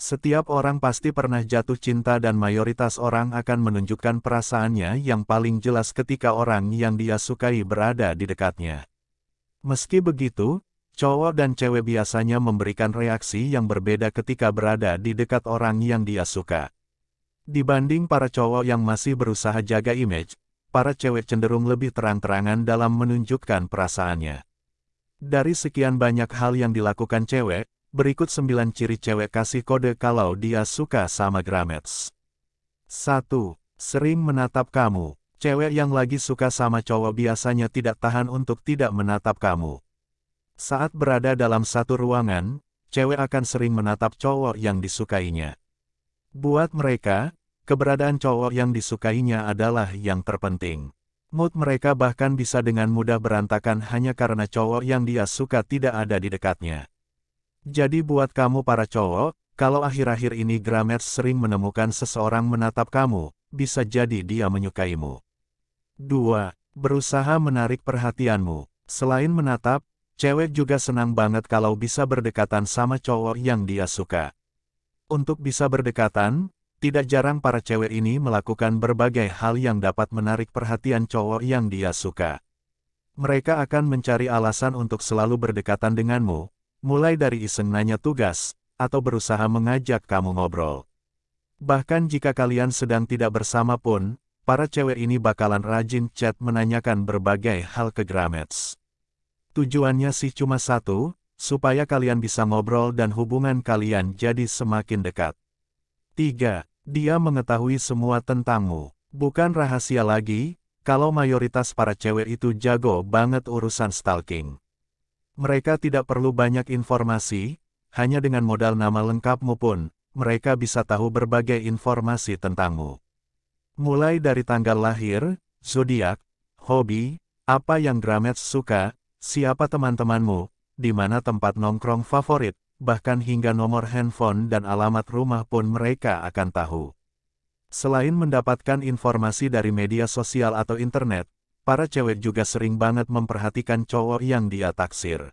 Setiap orang pasti pernah jatuh cinta dan mayoritas orang akan menunjukkan perasaannya yang paling jelas ketika orang yang dia sukai berada di dekatnya. Meski begitu, cowok dan cewek biasanya memberikan reaksi yang berbeda ketika berada di dekat orang yang dia suka. Dibanding para cowok yang masih berusaha jaga image, para cewek cenderung lebih terang-terangan dalam menunjukkan perasaannya. Dari sekian banyak hal yang dilakukan cewek, berikut 9 ciri cewek kasih kode kalau dia suka sama Grameets. 1. Sering menatap kamu. Cewek yang lagi suka sama cowok biasanya tidak tahan untuk tidak menatap kamu. Saat berada dalam satu ruangan, cewek akan sering menatap cowok yang disukainya. Buat mereka, keberadaan cowok yang disukainya adalah yang terpenting. Mood mereka bahkan bisa dengan mudah berantakan hanya karena cowok yang dia suka tidak ada di dekatnya. Jadi buat kamu para cowok, kalau akhir-akhir ini Grameets sering menemukan seseorang menatap kamu, bisa jadi dia menyukaimu. 2. Berusaha menarik perhatianmu. Selain menatap, cewek juga senang banget kalau bisa berdekatan sama cowok yang dia suka. Untuk bisa berdekatan, tidak jarang para cewek ini melakukan berbagai hal yang dapat menarik perhatian cowok yang dia suka. Mereka akan mencari alasan untuk selalu berdekatan denganmu, mulai dari iseng nanya tugas, atau berusaha mengajak kamu ngobrol. Bahkan jika kalian sedang tidak bersama pun, para cewek ini bakalan rajin chat menanyakan berbagai hal ke Grameets. Tujuannya sih cuma satu, supaya kalian bisa ngobrol dan hubungan kalian jadi semakin dekat. 3. Dia mengetahui semua tentangmu. Bukan rahasia lagi, kalau mayoritas para cewek itu jago banget urusan stalking. Mereka tidak perlu banyak informasi, hanya dengan modal nama lengkapmu pun, mereka bisa tahu berbagai informasi tentangmu. Mulai dari tanggal lahir, zodiak, hobi, apa yang Grameets suka, siapa teman-temanmu, di mana tempat nongkrong favorit, bahkan hingga nomor handphone dan alamat rumah pun mereka akan tahu. Selain mendapatkan informasi dari media sosial atau internet, para cewek juga sering banget memperhatikan cowok yang dia taksir.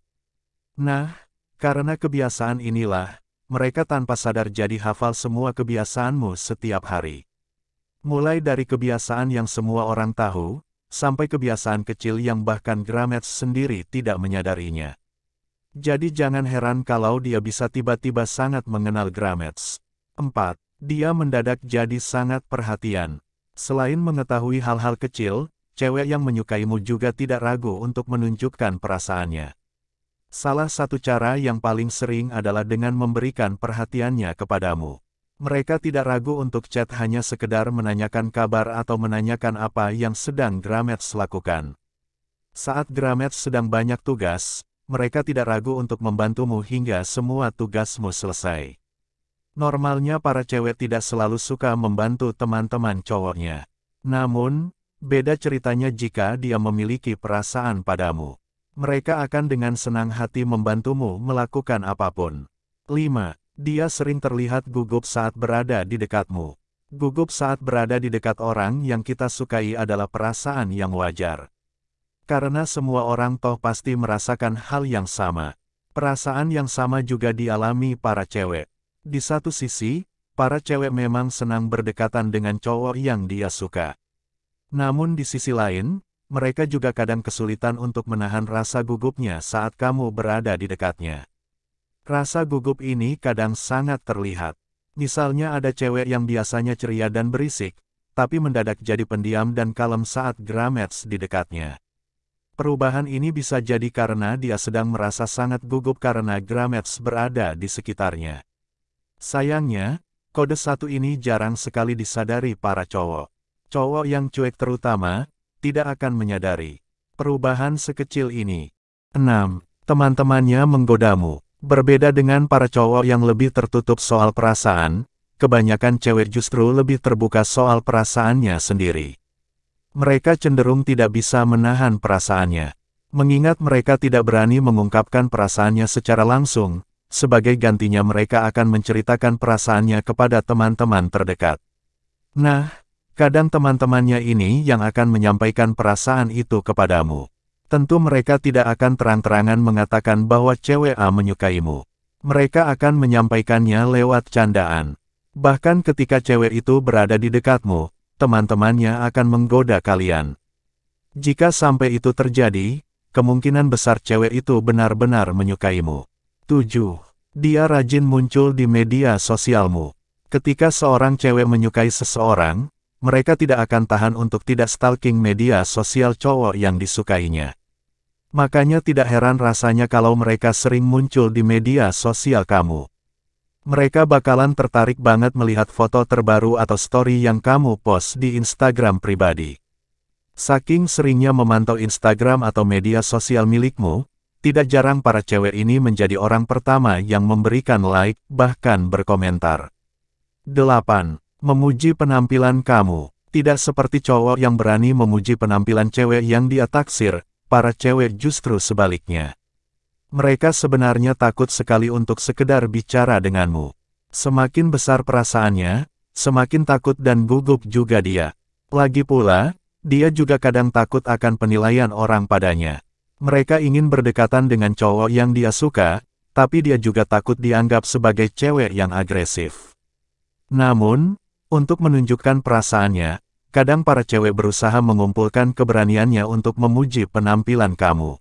Nah, karena kebiasaan inilah, mereka tanpa sadar jadi hafal semua kebiasaanmu setiap hari. Mulai dari kebiasaan yang semua orang tahu, sampai kebiasaan kecil yang bahkan Grameets sendiri tidak menyadarinya. Jadi jangan heran kalau dia bisa tiba-tiba sangat mengenal Grameets. 4. Dia mendadak jadi sangat perhatian. Selain mengetahui hal-hal kecil, cewek yang menyukaimu juga tidak ragu untuk menunjukkan perasaannya. Salah satu cara yang paling sering adalah dengan memberikan perhatiannya kepadamu. Mereka tidak ragu untuk chat hanya sekedar menanyakan kabar atau menanyakan apa yang sedang Grameets lakukan. Saat Grameets sedang banyak tugas, mereka tidak ragu untuk membantumu hingga semua tugasmu selesai. Normalnya para cewek tidak selalu suka membantu teman-teman cowoknya. Namun, beda ceritanya jika dia memiliki perasaan padamu. Mereka akan dengan senang hati membantumu melakukan apapun. 5. Dia sering terlihat gugup saat berada di dekatmu. Gugup saat berada di dekat orang yang kita sukai adalah perasaan yang wajar. Karena semua orang toh pasti merasakan hal yang sama. Perasaan yang sama juga dialami para cewek. Di satu sisi, para cewek memang senang berdekatan dengan cowok yang dia suka. Namun di sisi lain, mereka juga kadang kesulitan untuk menahan rasa gugupnya saat kamu berada di dekatnya. Rasa gugup ini kadang sangat terlihat. Misalnya ada cewek yang biasanya ceria dan berisik, tapi mendadak jadi pendiam dan kalem saat Grameets di dekatnya. Perubahan ini bisa jadi karena dia sedang merasa sangat gugup karena Grameets berada di sekitarnya. Sayangnya, kode 1 ini jarang sekali disadari para cowok. Cowok yang cuek terutama, tidak akan menyadari perubahan sekecil ini. 6. Teman-temannya menggodamu. Berbeda dengan para cowok yang lebih tertutup soal perasaan, kebanyakan cewek justru lebih terbuka soal perasaannya sendiri. Mereka cenderung tidak bisa menahan perasaannya. Mengingat mereka tidak berani mengungkapkan perasaannya secara langsung, sebagai gantinya mereka akan menceritakan perasaannya kepada teman-teman terdekat. Nah, kadang teman-temannya ini yang akan menyampaikan perasaan itu kepadamu. Tentu mereka tidak akan terang-terangan mengatakan bahwa cewek A menyukaimu. Mereka akan menyampaikannya lewat candaan. Bahkan ketika cewek itu berada di dekatmu, teman-temannya akan menggoda kalian. Jika sampai itu terjadi, kemungkinan besar cewek itu benar-benar menyukaimu. 7. Dia rajin muncul di media sosialmu. Ketika seorang cewek menyukai seseorang, mereka tidak akan tahan untuk tidak stalking media sosial cowok yang disukainya. Makanya tidak heran rasanya kalau mereka sering muncul di media sosial kamu. Mereka bakalan tertarik banget melihat foto terbaru atau story yang kamu post di Instagram pribadi. Saking seringnya memantau Instagram atau media sosial milikmu, tidak jarang para cewek ini menjadi orang pertama yang memberikan like, bahkan berkomentar. 8. Memuji penampilan kamu. Tidak seperti cowok yang berani memuji penampilan cewek yang dia taksir, para cewek justru sebaliknya. Mereka sebenarnya takut sekali untuk sekedar bicara denganmu. Semakin besar perasaannya, semakin takut dan gugup juga dia. Lagi pula, dia juga kadang takut akan penilaian orang padanya. Mereka ingin berdekatan dengan cowok yang dia suka, tapi dia juga takut dianggap sebagai cewek yang agresif. Namun, untuk menunjukkan perasaannya, kadang para cewek berusaha mengumpulkan keberaniannya untuk memuji penampilan kamu.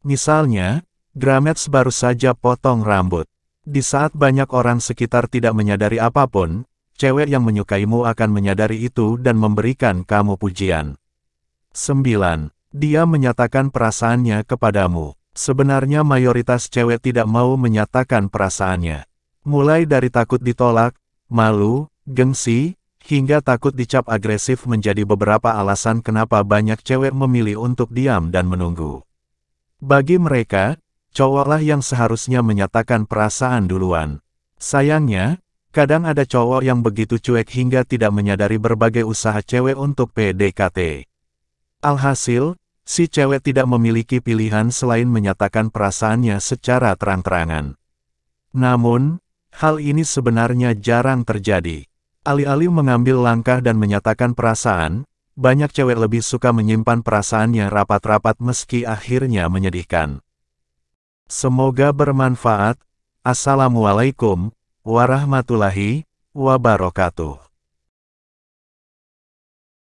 Misalnya, Grametz baru saja potong rambut. Di saat banyak orang sekitar tidak menyadari apapun, cewek yang menyukaimu akan menyadari itu dan memberikan kamu pujian. 9. Dia menyatakan perasaannya kepadamu. Sebenarnya mayoritas cewek tidak mau menyatakan perasaannya. Mulai dari takut ditolak, malu, gengsi, hingga takut dicap agresif menjadi beberapa alasan kenapa banyak cewek memilih untuk diam dan menunggu. Bagi mereka, cowoklah yang seharusnya menyatakan perasaan duluan. Sayangnya, kadang ada cowok yang begitu cuek hingga tidak menyadari berbagai usaha cewek untuk PDKT. Alhasil, si cewek tidak memiliki pilihan selain menyatakan perasaannya secara terang-terangan. Namun, hal ini sebenarnya jarang terjadi. Alih-alih mengambil langkah dan menyatakan perasaan, banyak cewek lebih suka menyimpan perasaannya rapat-rapat meski akhirnya menyedihkan. Semoga bermanfaat. Assalamualaikum warahmatullahi wabarakatuh.